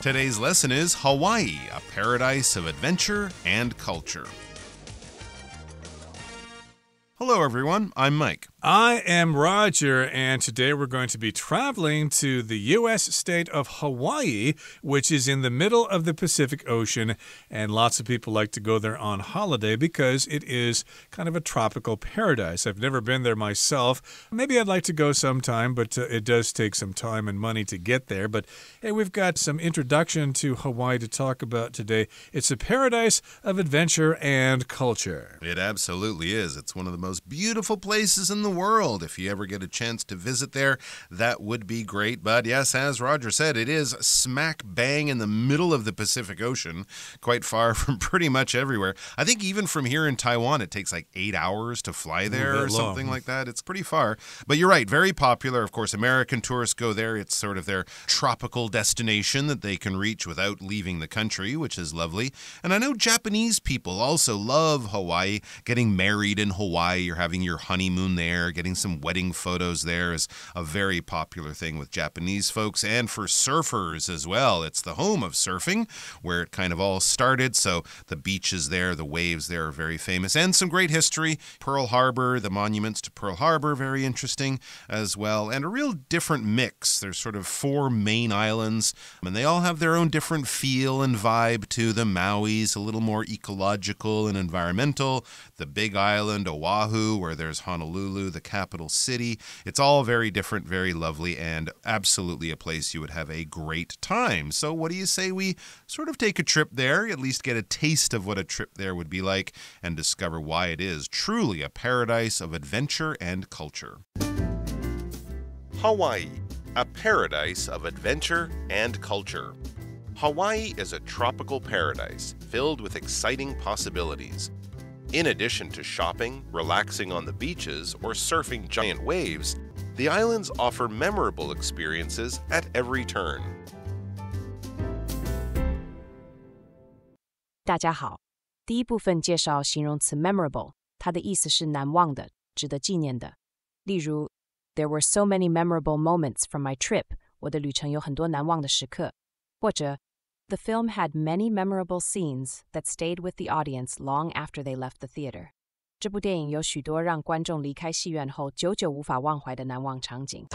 Today's lesson is Hawaii, a paradise of adventure and culture. Hello, everyone. I'm Mike. I am Roger, and today we're going to be traveling to the U.S. state of Hawaii, which is in the middle of the Pacific Ocean, and lots of people like to go there on holiday because it is kind of a tropical paradise. I've never been there myself. Maybe I'd like to go sometime, but it does take some time and money to get there. But hey, we've got some introduction to Hawaii to talk about today. It's a paradise of adventure and culture. It absolutely is. It's one of the most beautiful places in the world. If you ever get a chance to visit there, that would be great. But yes, as Roger said, it is smack bang in the middle of the Pacific Ocean, quite far from pretty much everywhere. I think even from here in Taiwan, it takes like 8 hours to fly there or something like that. It's pretty far. But you're right, very popular. Of course, American tourists go there. It's sort of their tropical destination that they can reach without leaving the country, which is lovely. And I know Japanese people also love Hawaii. Getting married in Hawaii, you're having your honeymoon there. Getting some wedding photos there is a very popular thing with Japanese folks and for surfers as well. It's the home of surfing, where it kind of all started. So the beaches there, the waves there are very famous, and some great history. Pearl Harbor, the monuments to Pearl Harbor, very interesting as well, and a real different mix. There's sort of 4 main islands, and they all have their own different feel and vibe to them. Maui's a little more ecological and environmental. The big island, Oahu, where there's Honolulu, the capital city. It's all very different, very lovely, and absolutely a place you would have a great time. So what do you say we sort of take a trip there, at least get a taste of what a trip there would be like, and discover why it is truly a paradise of adventure and culture. Hawaii, a paradise of adventure and culture. Hawaii is a tropical paradise filled with exciting possibilities. In addition to shopping, relaxing on the beaches, or surfing giant waves, the islands offer memorable experiences at every turn. 大家好，第一部分介绍形容词 memorable， 它的意思是难忘的，值得纪念的。例如 There were so many memorable moments from my trip， 我的旅程有很多难忘的时刻。或者The film had many memorable scenes that stayed with the audience long after they left the theater. 这部电影有许多让观众离开戏院后久久无法忘怀的难忘场景。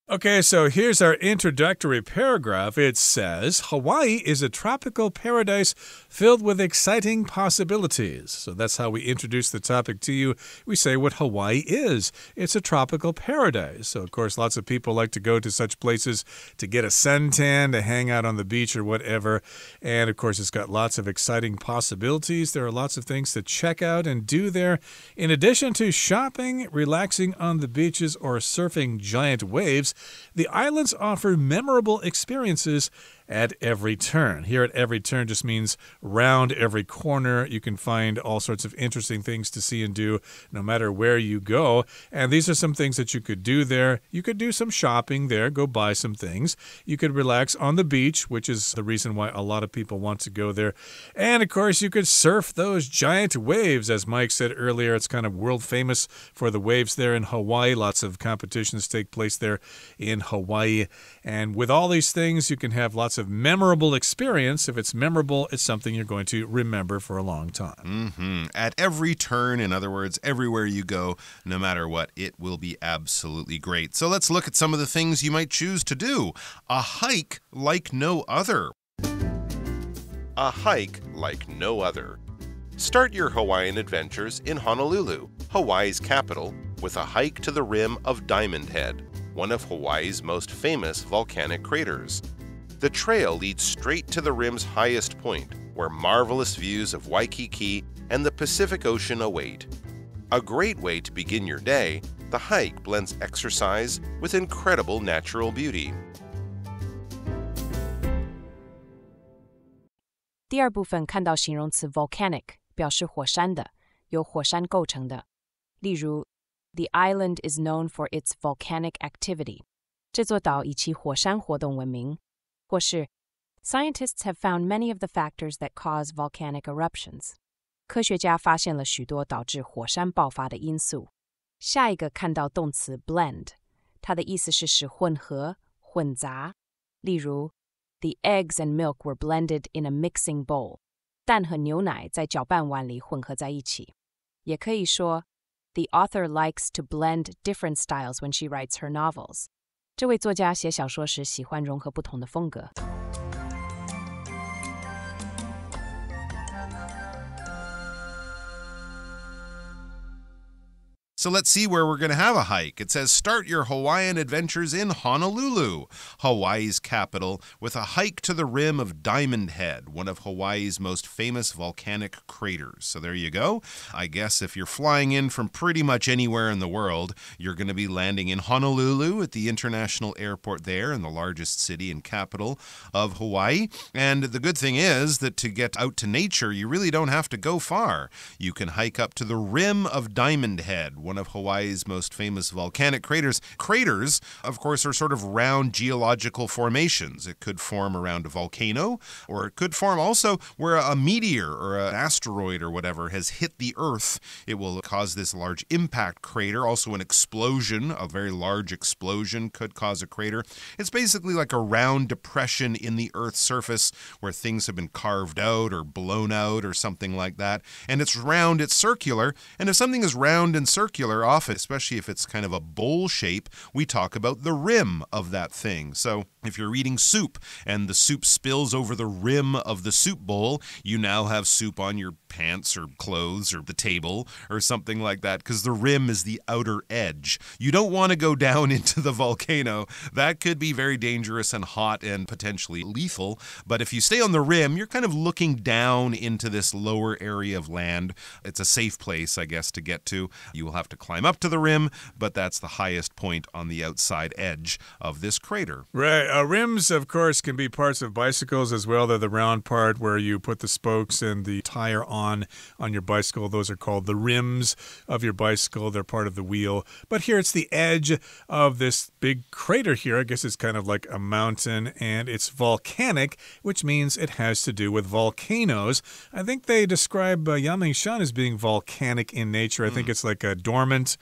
Okay, so here's our introductory paragraph. It says, Hawaii is a tropical paradise filled with exciting possibilities. So that's how we introduce the topic to you. We say what Hawaii is. It's a tropical paradise. So, of course, lots of people like to go to such places to get a suntan, to hang out on the beach or whatever. And, of course, it's got lots of exciting possibilities. There are lots of things to check out and do there. In addition to shopping, relaxing on the beaches, or surfing giant waves, the islands offer memorable experiences at every turn. Here at every turn just means round every corner. You can find all sorts of interesting things to see and do no matter where you go. And these are some things that you could do there. You could do some shopping there, go buy some things. You could relax on the beach, which is the reason why a lot of people want to go there. And, of course, you could surf those giant waves. As Mike said earlier, it's kind of world famous for the waves there in Hawaii. Lots of competitions take place there in Hawaii. And with all these things, you can have lots of memorable experience. If it's memorable, it's something you're going to remember for a long time. At every turn, in other words, everywhere you go, no matter what, it will be absolutely great. So let's look at some of the things you might choose to do. A hike like no other. A hike like no other. Start your Hawaiian adventures in Honolulu, Hawaii's capital, with a hike to the rim of Diamond Head, one of Hawaii's most famous volcanic craters. The trail leads straight to the rim's highest point, where marvelous views of Waikiki and the Pacific Ocean await. A great way to begin your day, the hike blends exercise with incredible natural beauty. 第二部分看到形容词 volcanic， 表示火山的，由火山构成的。例如 The island is known for its volcanic activity. 这座岛以其火山活动闻名。或是 Scientists have found many of the factors that cause volcanic eruptions. 科学家发现了许多导致火山爆发的因素。下一个看到动词 blend， 它的意思是使混合、混杂。例如 The eggs and milk were blended in a mixing bowl. 蛋和牛奶在搅拌碗里混合在一起。也可以说 The author likes to blend different styles when she writes her novels. 这位作家写小说时喜欢融合不同的风格。So let's see where we're going to have a hike. It says, start your Hawaiian adventures in Honolulu, Hawaii's capital, with a hike to the rim of Diamond Head, one of Hawaii's most famous volcanic craters. So there you go. I guess if you're flying in from pretty much anywhere in the world, you're going to be landing in Honolulu at the international airport there in the largest city and capital of Hawaii. And the good thing is that to get out to nature, you really don't have to go far. You can hike up to the rim of Diamond Head, one of Hawaii's most famous volcanic craters. Craters, of course, are sort of round geological formations. It could form around a volcano, or it could form also where a meteor or an asteroid or whatever has hit the Earth. It will cause this large impact crater. Also an explosion, a very large explosion could cause a crater. It's basically like a round depression in the Earth's surface where things have been carved out or blown out or something like that. And it's round, it's circular. And if something is round and circular, often, especially if it's kind of a bowl shape, we talk about the rim of that thing. So if you're eating soup and the soup spills over the rim of the soup bowl, you now have soup on your pants or clothes or the table or something like that because the rim is the outer edge. You don't want to go down into the volcano. That could be very dangerous and hot and potentially lethal. But if you stay on the rim, you're kind of looking down into this lower area of land. It's a safe place, I guess, to get to. You will have to climb up to the rim, but that's the highest point on the outside edge of this crater. Right. Rims, of course, can be parts of bicycles as well. They're the round part where you put the spokes and the tire on your bicycle. Those are called the rims of your bicycle. They're part of the wheel. But here it's the edge of this big crater here. I guess it's kind of like a mountain, and it's volcanic, which means it has to do with volcanoes. I think they describe Yangmingshan as being volcanic in nature. I think it's like a dormant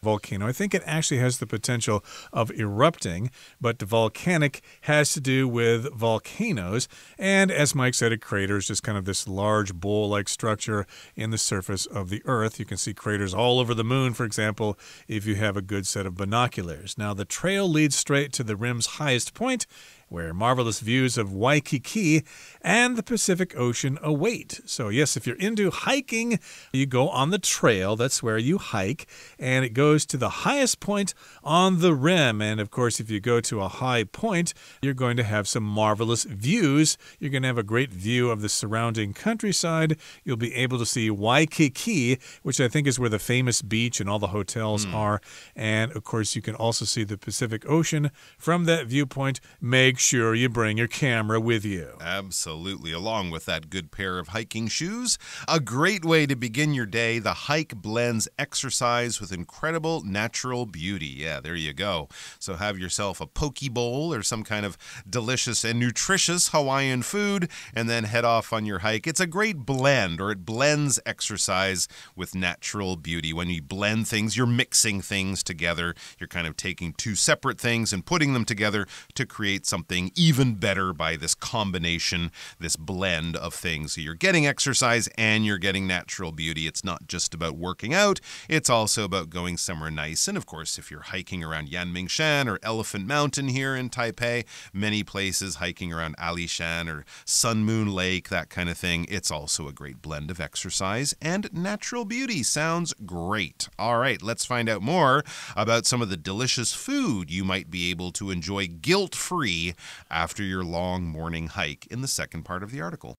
volcano. I think it actually has the potential of erupting, but volcanic has to do with volcanoes. And as Mike said, a crater is just kind of this large bowl-like structure in the surface of the Earth. You can see craters all over the moon, for example, if you have a good set of binoculars. Now, the trail leads straight to the rim's highest point, where marvelous views of Waikiki and the Pacific Ocean await. So yes, if you're into hiking, you go on the trail. That's where you hike, and it goes to the highest point on the rim. And of course, if you go to a high point, you're going to have some marvelous views. You're going to have a great view of the surrounding countryside. You'll be able to see Waikiki, which I think is where the famous beach and all the hotels are. And of course, you can also see the Pacific Ocean from that viewpoint. Make sure you bring your camera with you. Absolutely, along with that good pair of hiking shoes. A great way to begin your day. The hike blends exercise with incredible natural beauty. Yeah, there you go. So have yourself a poke bowl or some kind of delicious and nutritious Hawaiian food, and then head off on your hike. It's a great blend, or it blends exercise with natural beauty. When you blend things, you're mixing things together. You're kind of taking two separate things and putting them together to create something even better by this combination, this blend of things. So you're getting exercise and you're getting natural beauty. It's not just about working out. It's also about going somewhere nice. And of course, if you're hiking around Yangmingshan or Elephant Mountain here in Taipei, many places hiking around Alishan or Sun Moon Lake, that kind of thing, it's also a great blend of exercise and natural beauty. Sounds great. All right, let's find out more about some of the delicious food you might be able to enjoy guilt-free after your long morning hike in the second part of the article.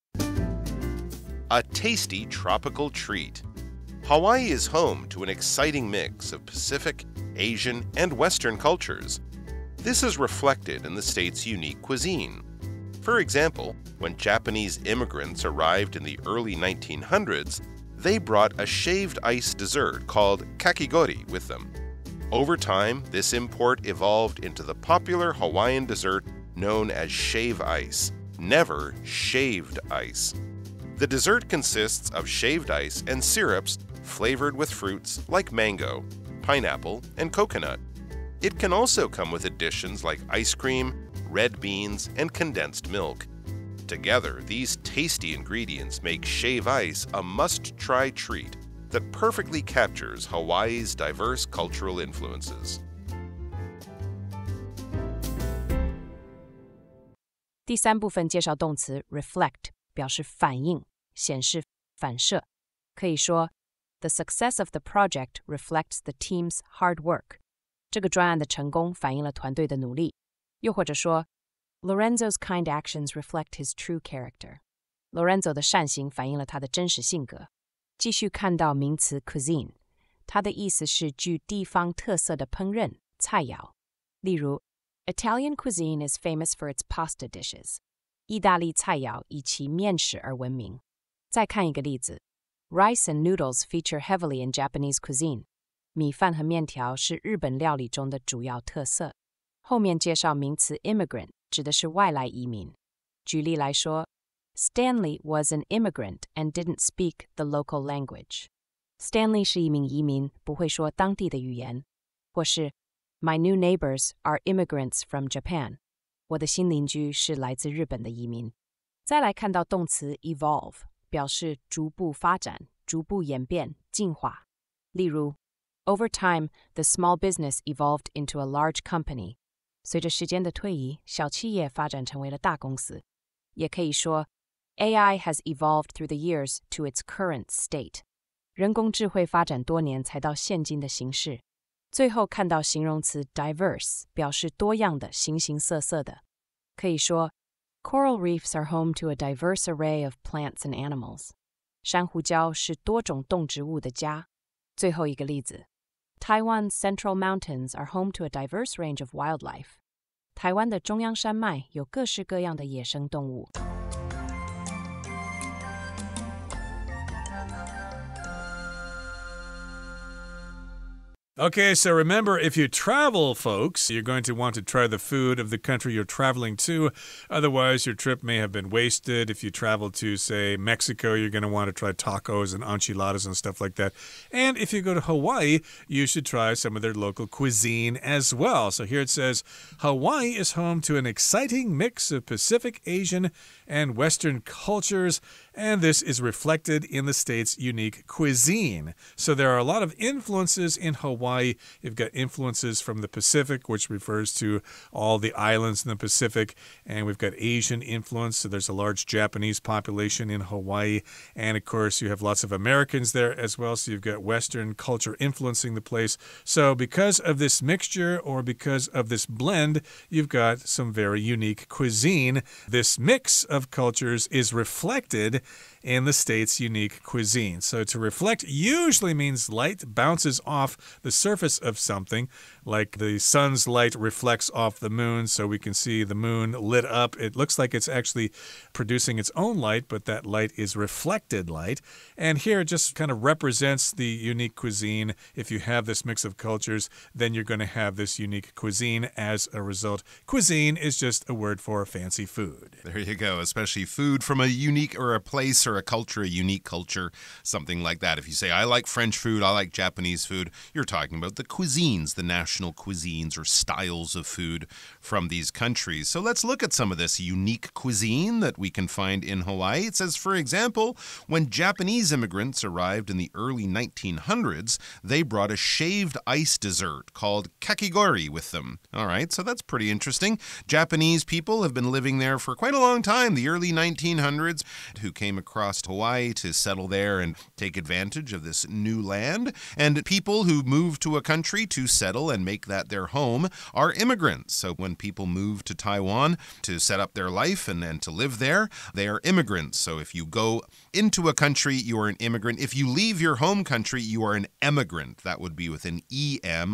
A tasty tropical treat. Hawaii is home to an exciting mix of Pacific, Asian, and Western cultures. This is reflected in the state's unique cuisine. For example, when Japanese immigrants arrived in the early 1900s, they brought a shaved ice dessert called kakigori with them. Over time, this import evolved into the popular Hawaiian dessert known as shave ice, never shaved ice. The dessert consists of shaved ice and syrups flavored with fruits like mango, pineapple, and coconut. It can also come with additions like ice cream, red beans, and condensed milk. Together, these tasty ingredients make shave ice a must-try treat that perfectly captures Hawaii's diverse cultural influences. 第三部分介绍动词 reflect， 表示反映、显示、反射。可以说 The success of the project reflects the team's hard work. 这个专案的成功反映了团队的努力。又或者说 Lorenzo's kind actions reflect his true character. Lorenzo 的善行反映了他的真实性格。继续看到名词 cuisine， 它的意思是具地方特色的烹饪、菜肴。例如Italian cuisine is famous for its pasta dishes. 意大利菜肴以其面食而闻名。再看一个例子 Rice and noodles feature heavily in Japanese cuisine. 米饭和面条是日本料理中的主要特色。后面介绍名词 immigrant， 指的是外来移民。举例来说 Stanley was an immigrant and didn't speak the local language. Stanley 是一名移民，不会说当地的语言。或是My new neighbors are immigrants from Japan. 我的新邻居是来自日本的移民。再来看到动词 evolve， 表示逐步发展、逐步演变、进化。例如 Over time, the small business evolved into a large company. 随着时间的推移，小企业发展成为了大公司。也可以说 AI has evolved through the years to its current state. 人工智慧发展多年才到现今的形式。最后看到形容词 diverse， 表示多样的、形形色色的。可以说 Coral reefs are home to a diverse array of plants and animals. 珊瑚礁是多种动植物的家。最后一个例子 Taiwan's central mountains are home to a diverse range of wildlife. 台湾的中央山脉有各式各样的野生动物。Okay, so remember, if you travel, folks, you're going to want to try the food of the country you're traveling to. Otherwise, your trip may have been wasted. If you travel to, say, Mexico, you're going to want to try tacos and enchiladas and stuff like that. And if you go to Hawaii, you should try some of their local cuisine as well. So here it says, Hawaii is home to an exciting mix of Pacific, Asian, and Western cultures, and this is reflected in the state's unique cuisine. So there are a lot of influences in Hawaii. You've got influences from the Pacific, which refers to all the islands in the Pacific, and we've got Asian influence, so there's a large Japanese population in Hawaii, and of course you have lots of Americans there as well, so you've got Western culture influencing the place. So because of this mixture or because of this blend, you've got some very unique cuisine. This mix of cultures is reflected in the state's unique cuisine. So to reflect usually means light bounces off the surface of something, like the sun's light reflects off the moon, so we can see the moon lit up. It looks like it's actually producing its own light, but that light is reflected light. And here it just kind of represents the unique cuisine. If you have this mix of cultures, then you're going to have this unique cuisine as a result. Cuisine is just a word for fancy food. There you go, especially food from a unique or a place or a culture, a unique culture, something like that. If you say, I like French food, I like Japanese food, you're talking about the cuisines, the national cuisines or styles of food from these countries. So let's look at some of this unique cuisine that we can find in Hawaii. It says, for example, when Japanese immigrants arrived in the early 1900s, they brought a shaved ice dessert called kakigori with them. All right, so that's pretty interesting. Japanese people have been living there for quite a long time, the early 1900s, who came across Hawaii to settle there and take advantage of this new land. And people who move to a country to settle and make that their home are immigrants. So when people move to Taiwan to set up their life and to live there, they are immigrants. So if you go into a country, you are an immigrant. If you leave your home country, you are an emigrant. That would be with an E-M-I-G-R-A-N-T.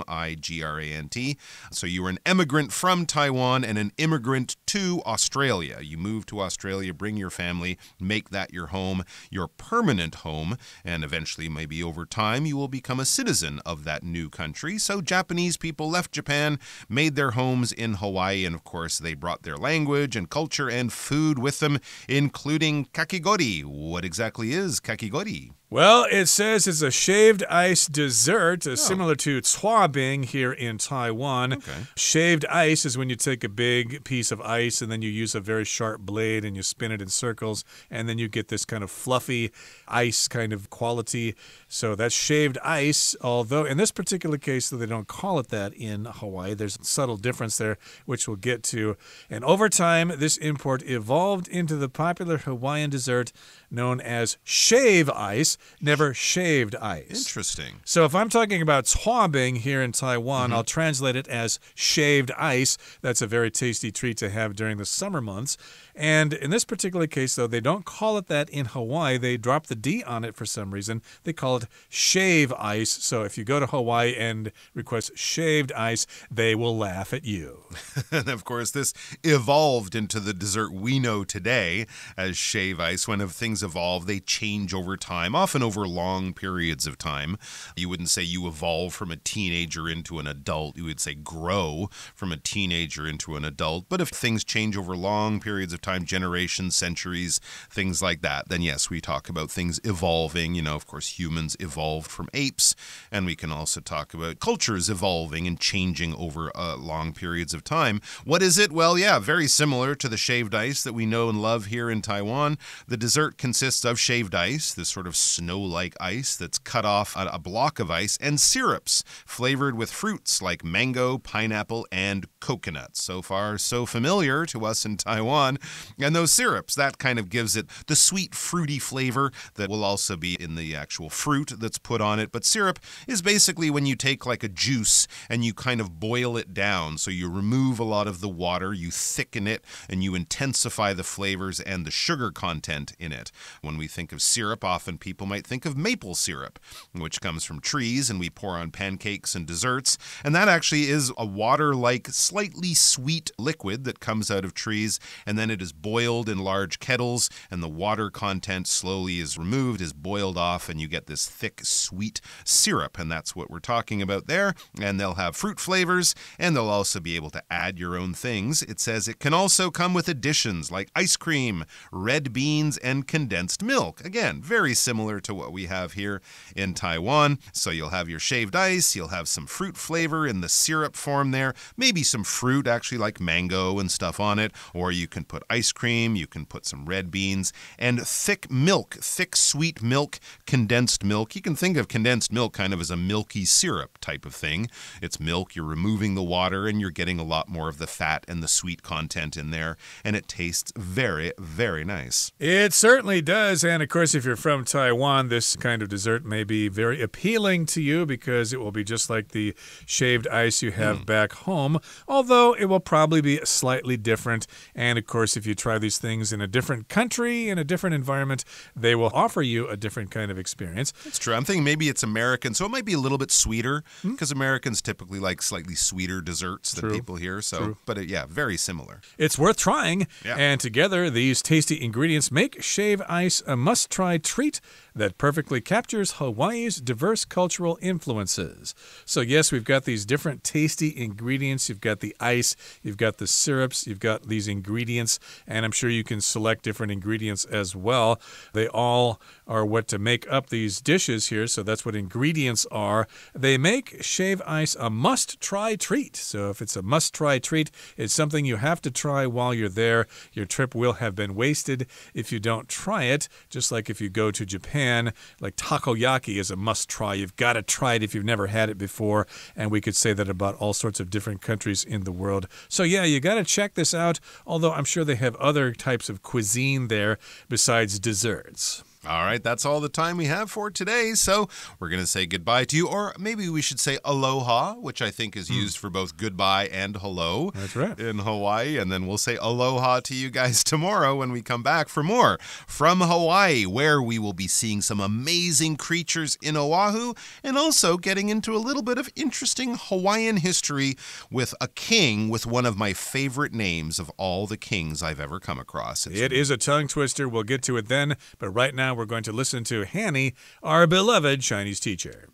So you are an emigrant from Taiwan and an immigrant to to Australia. You move to Australia, bring your family, make that your home, your permanent home, and eventually, maybe over time, you will become a citizen of that new country. So Japanese people left Japan, made their homes in Hawaii, and of course, they brought their language and culture and food with them, including kakigori. What exactly is kakigori? Well, it says it's a shaved ice dessert, similar to cuabing here in Taiwan. Okay. Shaved ice is when you take a big piece of ice and then you use a very sharp blade and you spin it in circles, and then you get this kind of fluffy ice kind of quality. So that's shaved ice, although in this particular case, they don't call it that in Hawaii. There's a subtle difference there, which we'll get to. And over time, this import evolved into the popular Hawaiian dessert known as shave ice, never shaved ice. Interesting. So if I'm talking about cuabing here in Taiwan, I'll translate it as shaved ice. That's a very tasty treat to have during the summer months. And in this particular case, though, they don't call it that in Hawaii. They drop the D on it for some reason. They call it shave ice. So if you go to Hawaii and request shaved ice, they will laugh at you. And of course, this evolved into the dessert we know today as shave ice. When things evolve, they change over time, often over long periods of time. You wouldn't say you evolve from a teenager into an adult. You would say grow from a teenager into an adult. But if things change over long periods of time, generations, centuries, things like that, then yes, we talk about things evolving. You know, of course, humans evolved from apes, and we can also talk about cultures evolving and changing over long periods of time. What is it? Well, yeah, very similar to the shaved ice that we know and love here in Taiwan. The dessert consists of shaved ice, this sort of snow-like ice that's cut off a block of ice, and syrups flavored with fruits like mango, pineapple, and coconut. So far, so familiar to us in Taiwan. And those syrups, that kind of gives it the sweet, fruity flavor that will also be in the actual fruit that's put on it. But syrup is basically when you take like a juice and you kind of boil it down. So you remove a lot of the water, you thicken it, and you intensify the flavors and the sugar content in it. When we think of syrup, often people might think of maple syrup, which comes from trees, and we pour on pancakes and desserts. And that actually is a water-like, slightly sweet liquid that comes out of trees, and then it is boiled in large kettles, and the water content slowly is removed, is boiled off, and you get this thick, sweet syrup. And that's what we're talking about there. And they'll have fruit flavors, and they'll also be able to add your own things. It says it can also come with additions like ice cream, red beans, and condensed milk. Again, very similar to what we have here in Taiwan. So you'll have your shaved ice, you'll have some fruit flavor in the syrup form there, maybe some fruit actually like mango and stuff on it, or you can put ice cream, you can put some red beans, and thick milk, thick sweet milk, condensed milk. You can think of condensed milk kind of as a milky syrup type of thing. It's milk, you're removing the water, and you're getting a lot more of the fat and the sweet content in there, and it tastes very, very nice. It certainly does. And of course, if you're from Taiwan, this kind of dessert may be very appealing to you because it will be just like the shaved ice you have back home, although it will probably be slightly different. And of course, if you try these things in a different country, in a different environment, they will offer you a different kind of experience. That's true. I'm thinking maybe it's American, so it might be a little bit sweeter because Americans typically like slightly sweeter desserts than people here. So, but yeah, very similar. It's worth trying. Yeah. And together, these tasty ingredients make shave ice a must-try treat that perfectly captures Hawaii's diverse cultural influences. So yes, we've got these different tasty ingredients. You've got the ice, you've got the syrups, you've got these ingredients, and I'm sure you can select different ingredients as well. They all are what to make up these dishes here, so that's what ingredients are. They make shave ice a must-try treat. So if it's a must-try treat, it's something you have to try while you're there. Your trip will have been wasted if you don't try it, just like if you go to Japan, like takoyaki is a must-try. You've got to try it if you've never had it before, and we could say that about all sorts of different countries in the world. So yeah, you got to check this out, although I'm sure they have other types of cuisine there besides desserts. All right, that's all the time we have for today. So we're going to say goodbye to you, or maybe we should say aloha, which I think is used for both goodbye and hello. That's right. In Hawaii. And then we'll say aloha to you guys tomorrow when we come back for more from Hawaii, where we will be seeing some amazing creatures in Oahu and also getting into a little bit of interesting Hawaiian history with a king with one of my favorite names of all the kings I've ever come across. It is a tongue twister. We'll get to it then. But right now, we're going to listen to Hanny, our beloved Chinese teacher.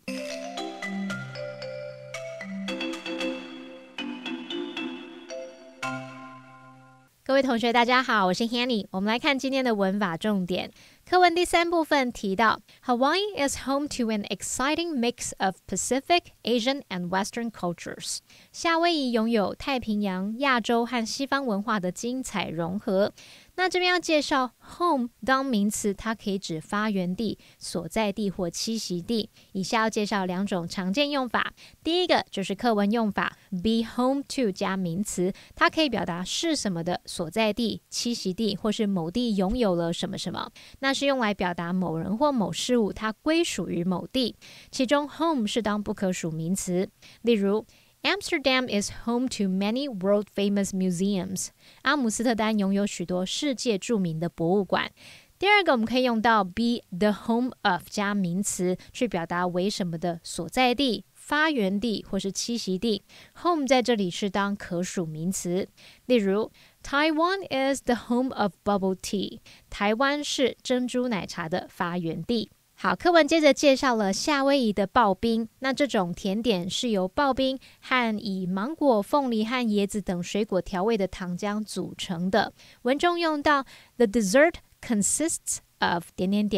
各位同学大家好，我是 Hanny。 我们来看今天的文法重点。课文第3部分提到 Hawaii is home to an exciting mix of Pacific, Asian, and Western cultures. 夏威夷拥有太平洋、亚洲和西方文化的精彩融合。那这边要介绍 home 当名词，它可以指发源地、所在地或栖息地。以下要介绍2种常见用法。第一个就是课文用法 be home to 加名词，它可以表达是什么的所在地、栖息地，或是某地拥有了什么什么。那是用来表达某人或某事物它归属于某地。其中 home 是当不可数名词。例如Amsterdam is home to many world-famous museums. 阿姆斯特丹拥有许多世界著名的博物馆。第二个，我们可以用到 be the home of 加名词，去表达为什么的所在地、发源地或是栖息地。home 在这里是当可数名词。例如Taiwan is the home of bubble tea. 台湾是珍珠奶茶的发源地。好，课文接着介绍了夏威夷的刨冰。那这种甜点是由刨冰和以芒果、凤梨和椰子等水果调味的糖浆组成的。文中用到 The dessert consists of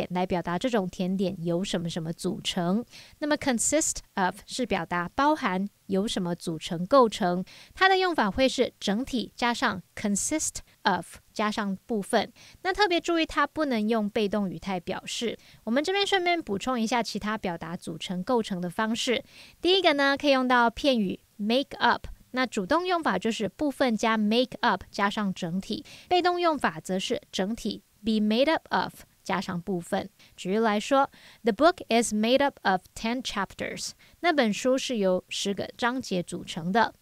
来表达这种甜点由什么什么组成。那么 consist of 是表达包含由什么组成构成，它的用法会是整体加上 consist of 加上部分。那特别注意它不能用被动语态表示。我们这边顺便补充一下其他表达组成构成的方式。第一个呢，可以用到片语 make up。那主动用法就是部分加 make up 加上整体，被动用法则是整体 be made up of加上部分。举例来说 The book is made up of 10 chapters. 那本书是由10个章节组成的。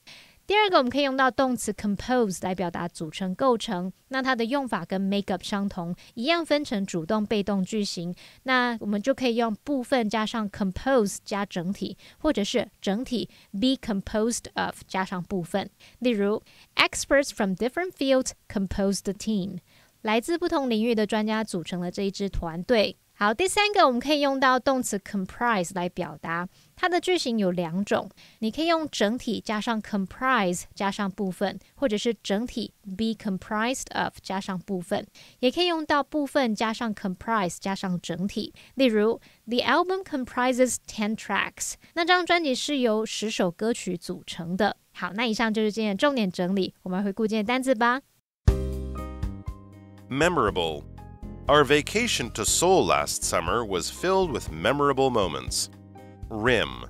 第二个，我们可以用到动词 compose 来表达组成构成。那它的用法跟 make up 相同，一样分成主动被动句型。那我们就可以用部分加上 compose 加整体，或者是整体 be composed of 加上部分。例如 Experts from different fields compose the team. 来自不同领域的专家组成了这一支团队。好，第三个我们可以用到动词 comprise 来表达，它的句型有2种，你可以用整体加上 comprise 加上部分，或者是整体 be comprised of 加上部分，也可以用到部分加上 comprise 加上整体。例如 The album comprises 10 tracks. 那张专辑是由10首歌曲组成的。好，那以上就是今天的重点整理，我们来回顾今天的单字吧。Memorable. Our vacation to Seoul last summer was filled with memorable moments. Rim.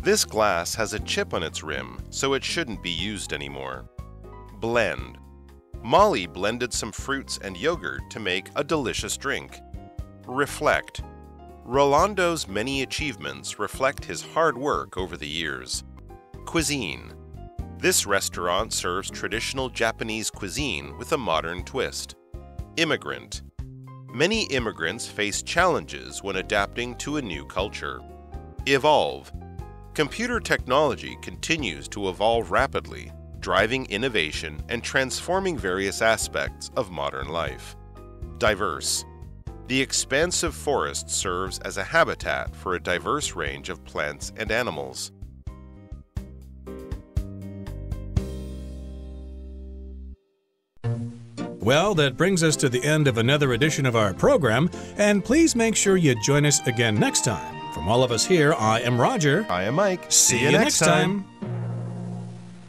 This glass has a chip on its rim, so it shouldn't be used anymore. Blend. Molly blended some fruits and yogurt to make a delicious drink. Reflect. Rolando's many achievements reflect his hard work over the years. Cuisine. This restaurant serves traditional Japanese cuisine with a modern twist. Immigrant. Many immigrants face challenges when adapting to a new culture. Evolve. Computer technology continues to evolve rapidly, driving innovation and transforming various aspects of modern life. Diverse. The expansive forest serves as a habitat for a diverse range of plants and animals. Well, that brings us to the end of another edition of our program, and please make sure you join us again next time. From all of us here, I am Roger. I am Mike. See you next time.